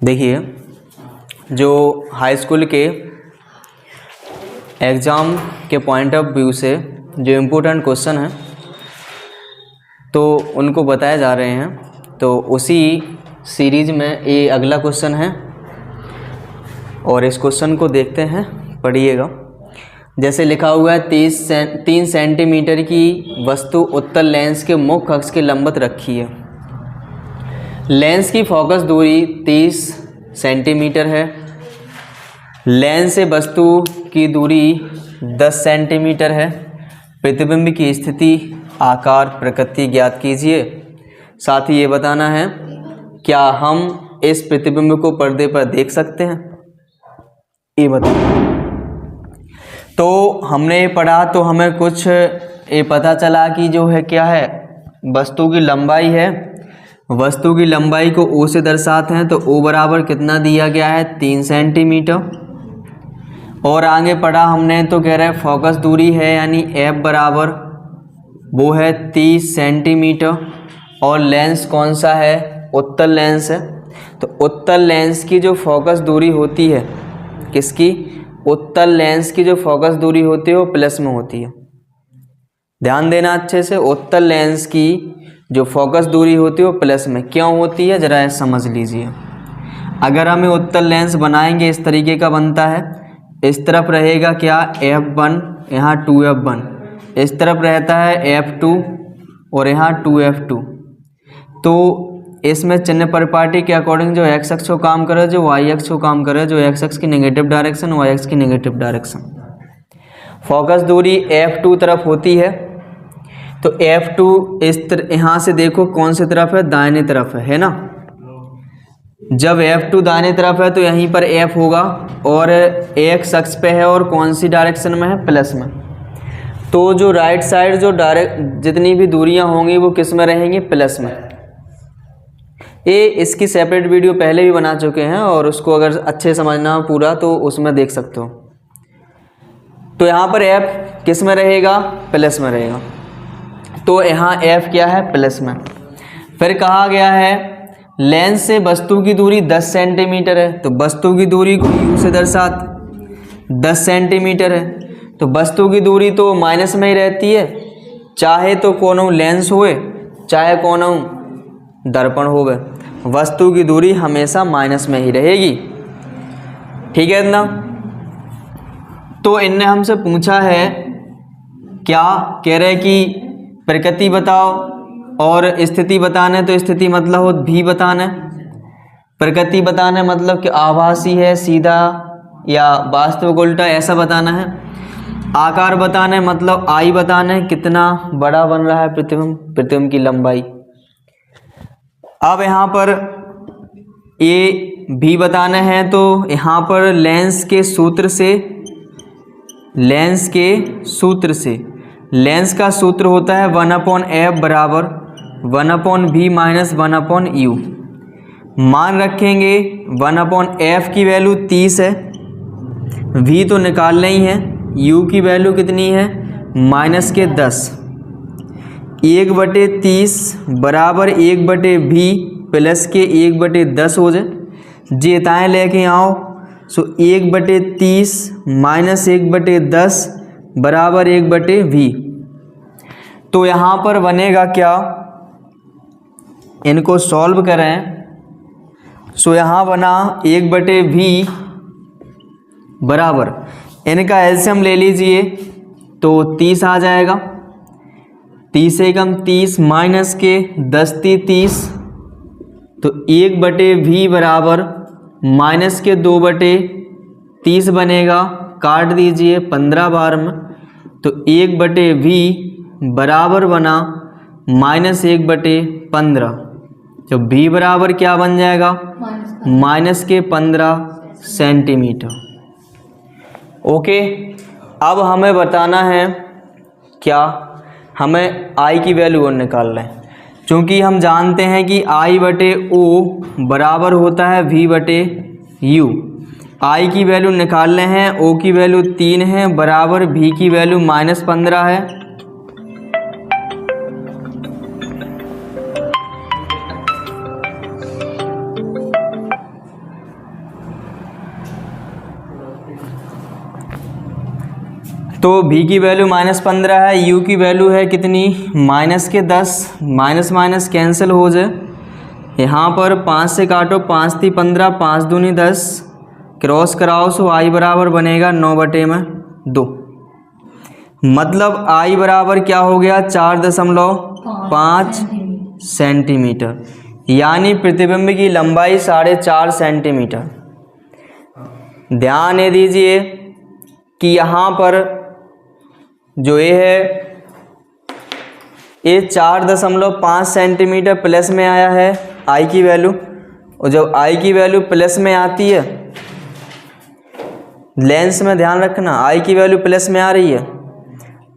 देखिए, जो high school के एग्ज़ाम के पॉइंट ऑफ व्यू से जो इम्पोर्टेंट क्वेश्चन हैं तो उनको बताए जा रहे हैं। तो उसी सीरीज़ में ये अगला क्वेश्चन है और इस क्वेश्चन को देखते हैं, पढ़िएगा। जैसे लिखा हुआ है 3 सेंटीमीटर की वस्तु उत्तल लेंस के मुख्य अक्ष के लंबवत रखी है। लेंस की फोकस दूरी 30 सेंटीमीटर है। लेंस से वस्तु की दूरी 10 सेंटीमीटर है। प्रतिबिंब की स्थिति, आकार, प्रकृति ज्ञात कीजिए। साथ ही ये बताना है क्या हम इस प्रतिबिंब को पर्दे पर देख सकते हैं, ये बताना। तो हमने ये पढ़ा तो हमें कुछ ये पता चला कि जो है क्या है, वस्तु की लंबाई है। वस्तु की लंबाई को ओ से दर्शाते हैं तो ओ बराबर कितना दिया गया है, 3 सेंटीमीटर। और आगे पढ़ा हमने तो कह रहा है फोकस दूरी है यानी एफ बराबर वो है 30 सेंटीमीटर। और लेंस कौन सा है, उत्तल लेंस है। तो उत्तल लेंस की जो फोकस दूरी होती है, किसकी, उत्तल लेंस की जो फोकस दूरी होती है वो प्लस में होती है। ध्यान देना अच्छे से, उत्तल लेंस की जो फोकस दूरी होती है वो प्लस में क्यों होती है, जरा समझ लीजिए। अगर हमें उत्तल लेंस बनाएंगे इस तरीके का बनता है, इस तरफ रहेगा क्या f1, यहाँ 2f1, इस तरफ रहता है f2 और यहाँ 2f2। तो इसमें चिन्ह परिपाटी के अकॉर्डिंग जो x अक्ष को काम करे, जो y अक्ष को काम करे, जो x अक्ष की नेगेटिव डायरेक्शन, y अक्ष की नेगेटिव डायरेक्शन। फोकस दूरी f2 तरफ होती है तो f2 यहाँ से देखो कौन सी तरफ है, दाहिने तरफ है ना। जब f2 दाहिने तरफ है तो यहीं पर f होगा और x अक्ष पे है और कौन सी डायरेक्शन में है, प्लस में। तो जो राइट साइड जो जितनी भी दूरियां होंगी वो किस में रहेंगी, प्लस में। ये इसकी सेपरेट वीडियो पहले भी बना चुके हैं और उसको अगर अच्छे समझना हो पूरा तो उसमें देख सकते हो। तो यहाँ पर f किस में रहेगा, प्लस में रहेगा। तो यहाँ f क्या है, प्लस में। फिर कहा गया है लेंस से वस्तु की दूरी 10 सेंटीमीटर है। तो वस्तु की दूरी को u से दर्शाते 10 सेंटीमीटर है। तो वस्तु की दूरी तो माइनस में ही रहती है, चाहे तो कोनो लेंस होए चाहे कोनो दर्पण होवे, वस्तु की दूरी हमेशा माइनस में ही रहेगी। ठीक है ना। तो इनने हमसे पूछा है क्या, कह रहे कि प्रकृति बताओ और स्थिति बताना है। तो स्थिति मतलब हो भी बताना है, प्रकृति बताना है मतलब कि आभासी है, सीधा या वास्तविक उल्टा, ऐसा बताना है। आकार बताना है मतलब आई बताना है, कितना बड़ा बन रहा है प्रतिबिंब की लंबाई। अब यहाँ पर ये भी बताना है तो यहाँ पर लेंस के सूत्र लेंस का सूत्र होता है 1/f बराबर 1/v माइनस 1/u। मान रखेंगे 1/f की वैल्यू 30 है, v तो निकालना ही है, u की वैल्यू कितनी है, माइनस के 10। 1/30 बराबर 1/v प्लस के 1/10 हो जाए। जेताएँ लेके आओ। सो 1/30 माइनस 1/10 बराबर 1/v। तो यहाँ पर बनेगा क्या, इनको सॉल्व करें। सो यहाँ बना 1/v बराबर, इनका एलसीएम ले लीजिए तो 30 आ जाएगा। 30 से कम 30 माइनस के 10 30, तो 1/v बराबर माइनस के 2/30 बनेगा। काट दीजिए 15 बार में, तो 1/v बराबर बना माइनस 1/15। तो v बराबर क्या बन जाएगा, माइनस के 15 सेंटीमीटर। ओके। अब हमें बताना है क्या, हमें I की वैल्यू और निकाल लें। क्योंकि हम जानते हैं कि I/O बराबर होता है V/U। I की वैल्यू निकालने हैं, O की वैल्यू 3 है बराबर V की वैल्यू -15 है। तो v की वैल्यू -15 है, u की वैल्यू है कितनी -10, माइनस माइनस कैंसिल हो जाए। यहाँ पर 5 से काटो, 5 × 3 = 15, 5 दूनी 10, क्रॉस कराओ सो i बराबर बनेगा 9/2। मतलब i बराबर क्या हो गया 4.5 सेंटीमीटर, यानी प्रतिबिंब की लंबाई 4.5 सेंटीमीटर। ध्यान दीजिए कि यहाँ पर जो ये है ये 4.5 सेंटीमीटर प्लस में आया है आई की वैल्यू, और जब आई की वैल्यू प्लस में आती है, लेंस में ध्यान रखना आई की वैल्यू प्लस में आ रही है,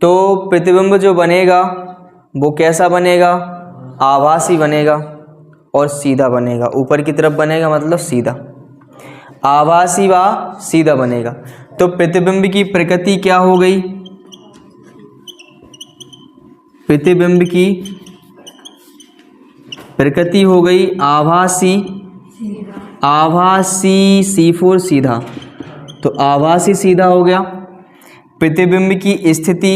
तो प्रतिबिंब जो बनेगा वो कैसा बनेगा, आभासी बनेगा और सीधा बनेगा, ऊपर की तरफ बनेगा मतलब सीधा, आभासी व सीधा बनेगा। तो प्रतिबिंब की प्रकृति क्या हो गई, प्रतिबिंब की प्रकृति हो गई आभासी, आभासी C4 सीधा, तो आभासी सीधा हो गया। प्रतिबिंब की स्थिति,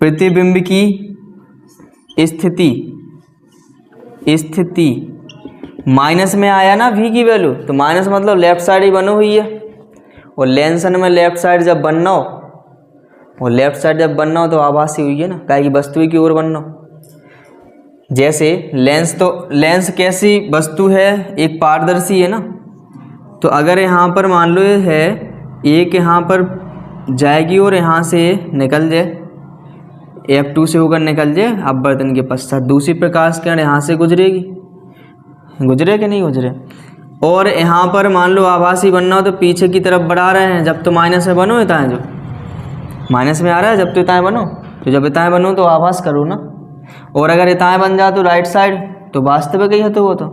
प्रतिबिंब की स्थिति, स्थिति माइनस में आया ना v की वैल्यू, तो माइनस मतलब लेफ्ट साइड ही बनी हुई है, और लेंसन में लेफ्ट साइड जब बनना हो, और लेफ्ट साइड जब बनना हो तो आभासी हुई है ना, काहे की वस्तु की ओर बनना हो। जैसे लेंस, तो लेंस कैसी वस्तु है, एक पारदर्शी है ना, तो अगर यहाँ पर मान लो ये है, एक यहाँ पर जाएगी और यहाँ से निकल जाए, F2 से होकर निकल जाए अपवर्तन के पश्चात, दूसरी प्रकाश किरण यहाँ से गुजरेगी, गुजरे कि नहीं गुजरे। और यहाँ पर मान लो आभासी बनना हो तो पीछे की तरफ बढ़ा रहे हैं, जब तो माइनस में बनो इताएँ, जो माइनस में आ रहा है जब तो इताएँ बनो, तो जब इताएँ बनो तो आभास करो ना, और अगर इताएँ बन जाए तो राइट साइड, तो वास्तविक ही है, तो वो तो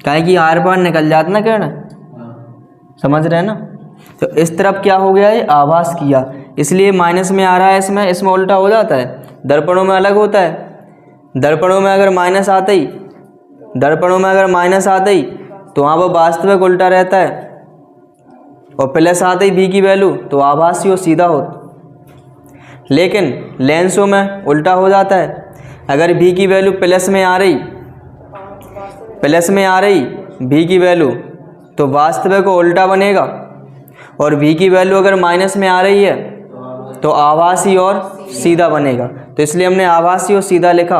काहे कि आर पार निकल जाता ना किरण, समझ रहे हैं ना। तो इस तरफ क्या हो गया, ये आभास किया, इसलिए माइनस में आ रहा है, इसमें इसमें उल्टा हो जाता है, दर्पणों में अलग होता है। दर्पणों में अगर माइनस आते ही, दर्पणों में अगर माइनस आते ही तो वहाँ पर वास्तविक उल्टा रहता है, और प्लस आते ही v की वैल्यू तो आभासी और सीधा हो। लेकिन लेंसों में उल्टा हो जाता है, अगर v की वैल्यू प्लस में आ रही, प्लस में आ रही v की वैल्यू तो वास्तविक को उल्टा बनेगा, और v की वैल्यू अगर माइनस में आ रही है तो आभासी और सीधा बनेगा, तो इसलिए हमने आभासी और सीधा लिखा।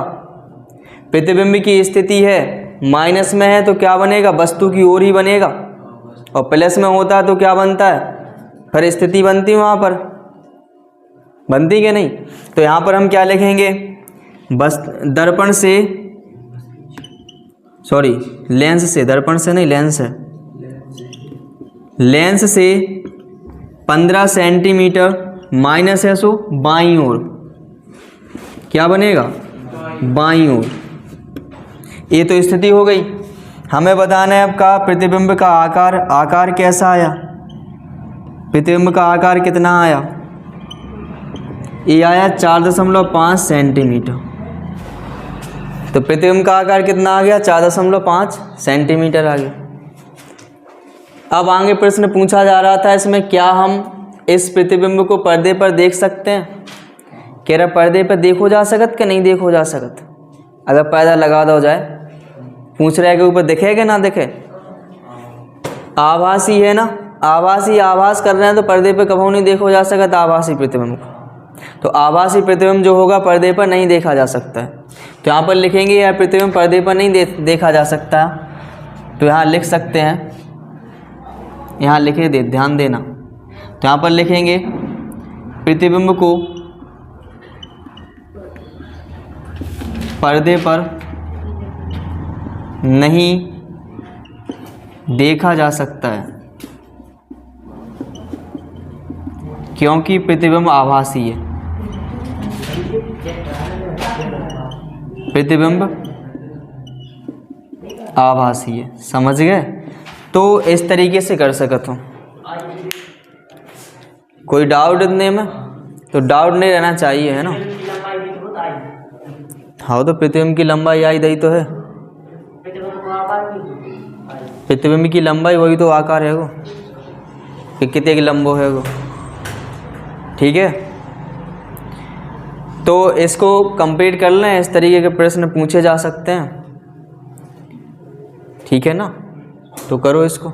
प्रतिबिंब की स्थिति है माइनस में है तो क्या बनेगा, वस्तु की ओर ही बनेगा, और प्लस में होता है तो क्या बनता है, फिर स्थिति बनती है, वहाँ पर बनती कि नहीं। तो यहाँ पर हम क्या लिखेंगे, बस दर्पण से, सॉरी लेंस से, दर्पण से नहीं लेंस है, लेंस से 15 सेंटीमीटर माइनस है, सो बाईं ओर क्या बनेगा, बाईं ओर। ये तो स्थिति हो गई। हमें बताना है आपका प्रतिबिंब का आकार, आकार कैसा आया, प्रतिबिंब का आकार कितना आया, ये आया 4.5 सेंटीमीटर। तो प्रतिबिंब का आकार कितना आ गया, 4.5 सेंटीमीटर आ गया। अब आगे प्रश्न पूछा जा रहा था, इसमें क्या हम इस प्रतिबिंब को पर्दे पर देख सकते हैं, कह रहा पर्दे पर देखो जा सकत कि नहीं देखो जा सकत, अगर पर्दा लगा दो जाए, पूछ रहा है कि ऊपर दिखे कि ना दिखे, आभासी है ना, आभासी आभास कर रहे हैं तो पर्दे पे कभी नहीं देखो जा सकता आभासी प्रतिबिंब को, तो आभासी प्रतिबिंब जो होगा पर्दे पर नहीं देखा जा सकता है। तो यहाँ पर लिखेंगे यह प्रतिबिंब पर्दे पर नहीं देखा जा सकता, तो यहाँ लिख सकते हैं, यहाँ लिखे दे, ध्यान देना। तो यहाँ पर लिखेंगे प्रतिबिंब को पर्दे पर नहीं देखा जा सकता है क्योंकि प्रतिबिंब आभासी है, प्रतिबिंब आभासी है, समझ गए। तो इस तरीके से कर सकत हो। कोई डाउट इतने में, तो डाउट नहीं रहना चाहिए, है ना। हाँ तो प्रतिबिंब की लंबाई आई दही तो है, प्रतिबिंब की लंबाई वही तो आकार है वो, कि कितने की लंबो है वो। ठीक है, तो इसको कंप्लीट कर लें, इस तरीके के प्रश्न पूछे जा सकते हैं, ठीक है ना, तो करो इसको।